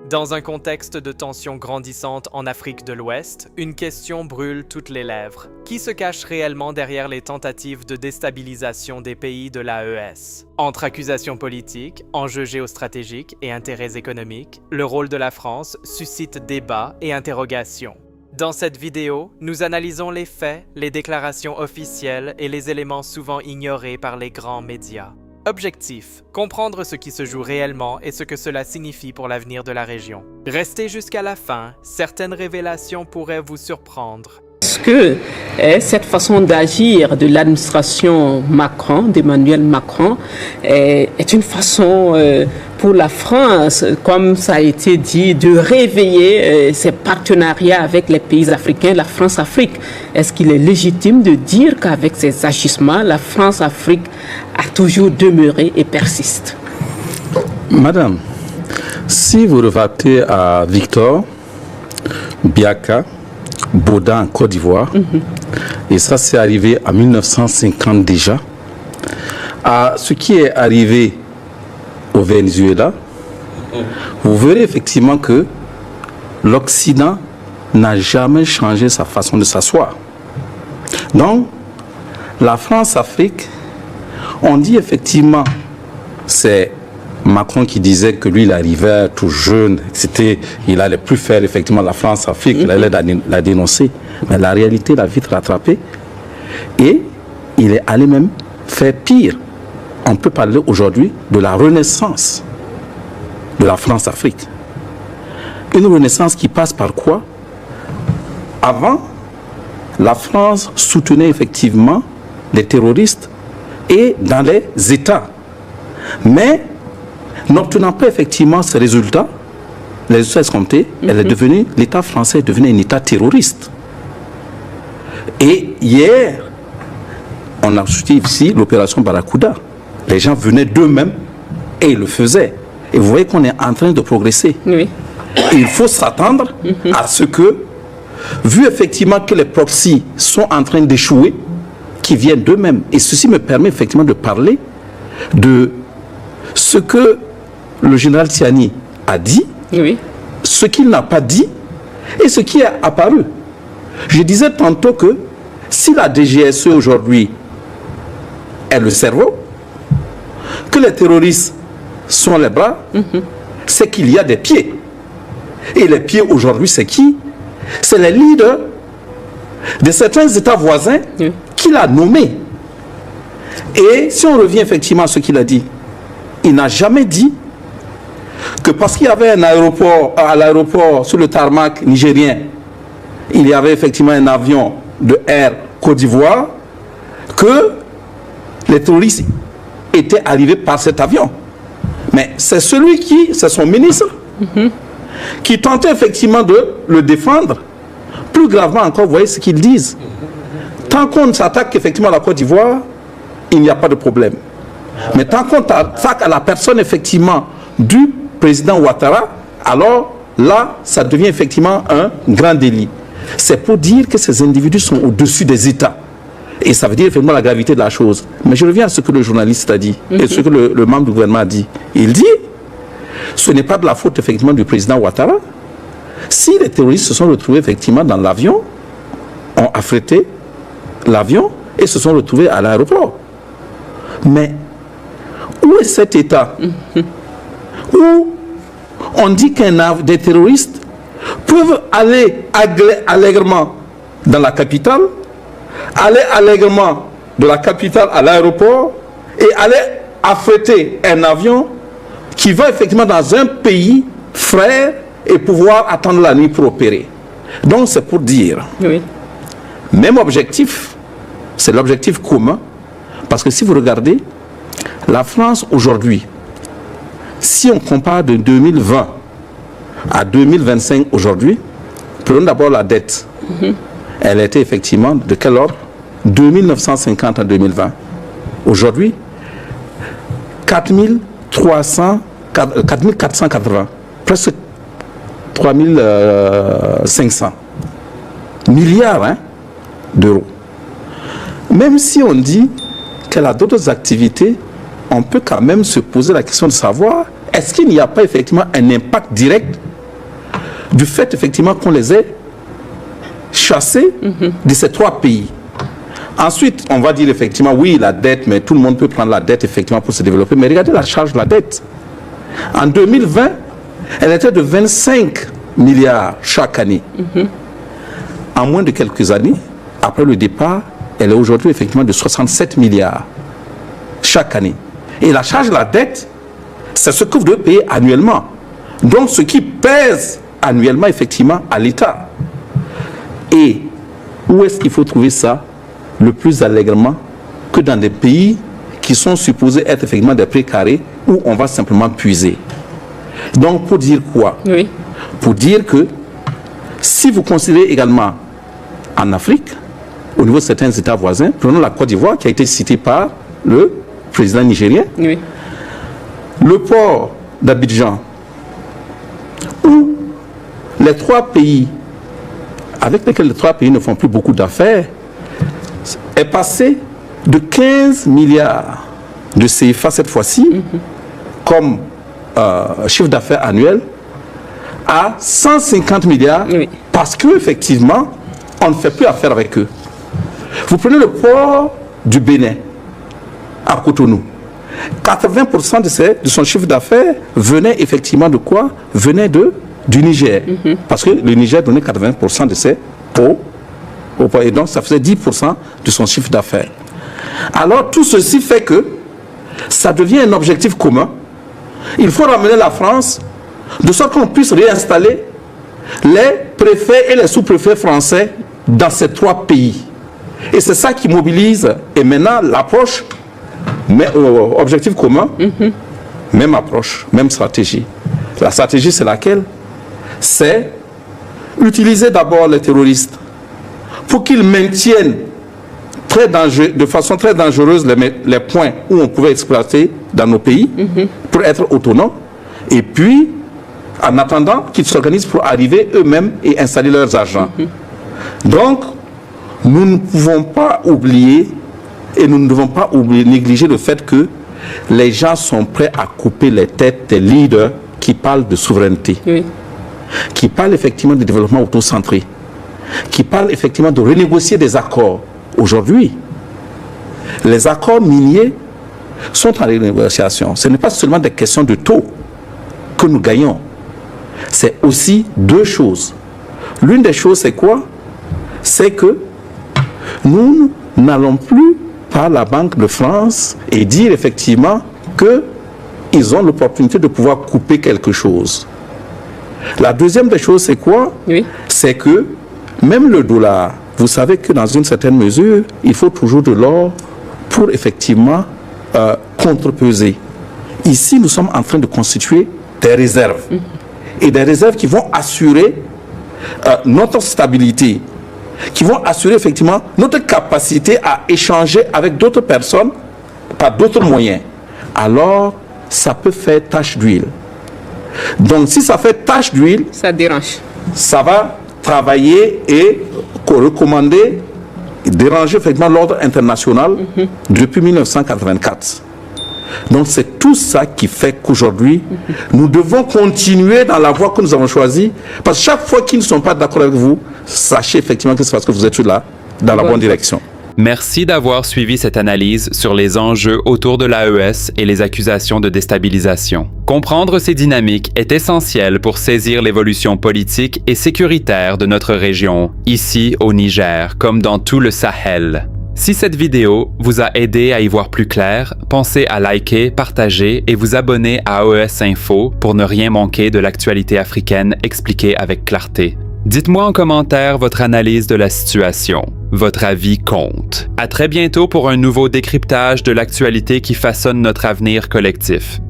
Dans un contexte de tensions grandissantes en Afrique de l'Ouest, une question brûle toutes les lèvres. Qui se cache réellement derrière les tentatives de déstabilisation des pays de l'AES? Entre accusations politiques, enjeux géostratégiques et intérêts économiques, le rôle de la France suscite débats et interrogations. Dans cette vidéo, nous analysons les faits, les déclarations officielles et les éléments souvent ignorés par les grands médias. Objectif, comprendre ce qui se joue réellement et ce que cela signifie pour l'avenir de la région. Restez jusqu'à la fin, certaines révélations pourraient vous surprendre. Est-ce que cette façon d'agir de l'administration Macron, d'Emmanuel Macron, est une façon pour la France, comme ça a été dit, de réveiller ses partenariats avec les pays africains, la France-Afrique? Est-ce qu'il est légitime de dire qu'avec ces agissements, la France-Afrique a toujours demeuré et persiste? Madame, si vous repartez à Victor, Biaka, Baudin en Côte d'Ivoire, et ça c'est arrivé en 1950 déjà, à ce qui est arrivé au Venezuela, vous verrez effectivement que l'Occident n'a jamais changé sa façon de s'asseoir. Donc, la France-Afrique, on dit effectivement, c'est Macron qui disait que lui, il arrivait tout jeune, il n'allait plus faire effectivement la France-Afrique, il allait la dénoncer. Mais la réalité l'a vite rattrapé et il est allé même faire pire. On peut parler aujourd'hui de la renaissance de la France-Afrique. Une renaissance qui passe par quoi? Avant, la France soutenait effectivement les terroristes et dans les États. Mais n'obtenant pas effectivement ces résultats, les résultats escomptés, l'État français est devenu un État terroriste. Et hier, on a soutenu ici l'opération Barracuda. Les gens venaient d'eux-mêmes et ils le faisaient. Et vous voyez qu'on est en train de progresser. Oui. Il faut s'attendre à ce que, vu effectivement que les proxys sont en train d'échouer, qu'ils viennent d'eux-mêmes. Et ceci me permet effectivement de parler de ce que le général Tiani a dit, ce qu'il n'a pas dit et ce qui est apparu. Je disais tantôt que si la DGSE aujourd'hui est le cerveau, que les terroristes sont les bras, c'est qu'il y a des pieds. Et les pieds aujourd'hui, c'est qui? C'est les leaders de certains États voisins qu'il a nommés. Et si on revient effectivement à ce qu'il a dit, il n'a jamais dit que parce qu'il y avait un aéroport, à l'aéroport sur le tarmac nigérien, il y avait effectivement un avion de Air Côte d'Ivoire, que les terroristes étaient arrivés par cet avion. Mais c'est c'est son ministre, qui tentait effectivement de le défendre. Plus gravement encore, vous voyez ce qu'ils disent. Tant qu'on s'attaque effectivement à la Côte d'Ivoire, il n'y a pas de problème. Mais tant qu'on attaque à la personne effectivement du président Ouattara, alors là, ça devient effectivement un grand délit. C'est pour dire que ces individus sont au-dessus des États. Et ça veut dire effectivement la gravité de la chose. Mais je reviens à ce que le journaliste a dit, et ce que le membre du gouvernement a dit. Il dit, ce n'est pas de la faute effectivement du président Ouattara. Si les terroristes se sont retrouvés effectivement dans l'avion, ont affrété l'avion et se sont retrouvés à l'aéroport. Mais où est cet État où on dit que des terroristes peuvent aller allègrement dans la capitale, aller allègrement de la capitale à l'aéroport et aller affréter un avion qui va effectivement dans un pays frère et pouvoir attendre la nuit pour opérer? Donc c'est pour dire, même objectif, c'est l'objectif commun, parce que si vous regardez, la France aujourd'hui, si on compare de 2020 à 2025 aujourd'hui, prenons d'abord la dette. Elle était effectivement de quel ordre? 2950 en 2020. Aujourd'hui, 4480, presque 3500 milliards d'euros. Même si on dit qu'elle a d'autres activités, on peut quand même se poser la question de savoir est-ce qu'il n'y a pas effectivement un impact direct du fait effectivement qu'on les ait chassés de ces 3 pays. Ensuite, on va dire effectivement, oui, la dette, mais tout le monde peut prendre la dette effectivement pour se développer. Mais regardez la charge de la dette. En 2020, elle était de 25 milliards chaque année. En moins de quelques années, après le départ, elle est aujourd'hui effectivement de 67 milliards chaque année. Et la charge de la dette, c'est ce que vous devez payer annuellement. Donc, ce qui pèse annuellement effectivement à l'État. Et où est-ce qu'il faut trouver ça le plus allègrement que dans des pays qui sont supposés être effectivement des prés carrés où on va simplement puiser. Donc, pour dire quoi? Oui. Pour dire que si vous considérez également en Afrique, au niveau de certains États voisins, prenons la Côte d'Ivoire qui a été citée par le président nigérien, Oui. le port d'Abidjan, où les 3 pays avec lesquels les 3 pays ne font plus beaucoup d'affaires, est passé de 15 milliards de CFA cette fois-ci, comme chiffre d'affaires annuel, à 150 milliards, parce qu'effectivement, on ne fait plus affaire avec eux. Vous prenez le port du Bénin, à Cotonou. 80% de son chiffre d'affaires venait effectivement de quoi? Venait du Niger. Parce que le Niger donnait 80% de ses pots. Et donc, ça faisait 10% de son chiffre d'affaires. Alors, tout ceci fait que ça devient un objectif commun. Il faut ramener la France de sorte qu'on puisse réinstaller les préfets et les sous-préfets français dans ces 3 pays. Et c'est ça qui mobilise. Et maintenant, l'approche, objectif commun, même approche, même stratégie. La stratégie, c'est laquelle? C'est utiliser d'abord les terroristes pour qu'ils maintiennent de façon très dangereuse les points où on pouvait exploiter dans nos pays pour être autonomes. Et puis, en attendant qu'ils s'organisent pour arriver eux-mêmes et installer leurs agents. Donc, nous ne pouvons pas oublier et nous ne devons pas négliger le fait que les gens sont prêts à couper les têtes des leaders qui parlent de souveraineté, qui parlent effectivement de développement autocentré, qui parlent effectivement de renégocier des accords. Aujourd'hui, les accords miniers sont en renégociation. Ce n'est pas seulement des questions de taux que nous gagnons. C'est aussi 2 choses. L'une des choses, c'est quoi? C'est que nous n'allons plus par la Banque de France et dire effectivement qu'ils ont l'opportunité de pouvoir couper quelque chose. La deuxième des choses, c'est quoi? C'est que même le dollar, vous savez que dans une certaine mesure, il faut toujours de l'or pour effectivement contrepeser. Ici, nous sommes en train de constituer des réserves. Et des réserves qui vont assurer notre stabilité, qui vont assurer effectivement notre capacité à échanger avec d'autres personnes par d'autres moyens. Alors, ça peut faire tache d'huile. Donc, si ça fait tache d'huile, ça dérange. Ça va travailler et recommander, déranger effectivement l'ordre international depuis 1984. Donc, c'est tout ça qui fait qu'aujourd'hui, nous devons continuer dans la voie que nous avons choisie. Parce que chaque fois qu'ils ne sont pas d'accord avec vous, sachez effectivement que c'est parce que vous êtes là, dans la bonne direction. Merci d'avoir suivi cette analyse sur les enjeux autour de l'AES et les accusations de déstabilisation. Comprendre ces dynamiques est essentiel pour saisir l'évolution politique et sécuritaire de notre région, ici au Niger, comme dans tout le Sahel. Si cette vidéo vous a aidé à y voir plus clair, pensez à liker, partager et vous abonner à AES Info pour ne rien manquer de l'actualité africaine expliquée avec clarté. Dites-moi en commentaire votre analyse de la situation. Votre avis compte. À très bientôt pour un nouveau décryptage de l'actualité qui façonne notre avenir collectif.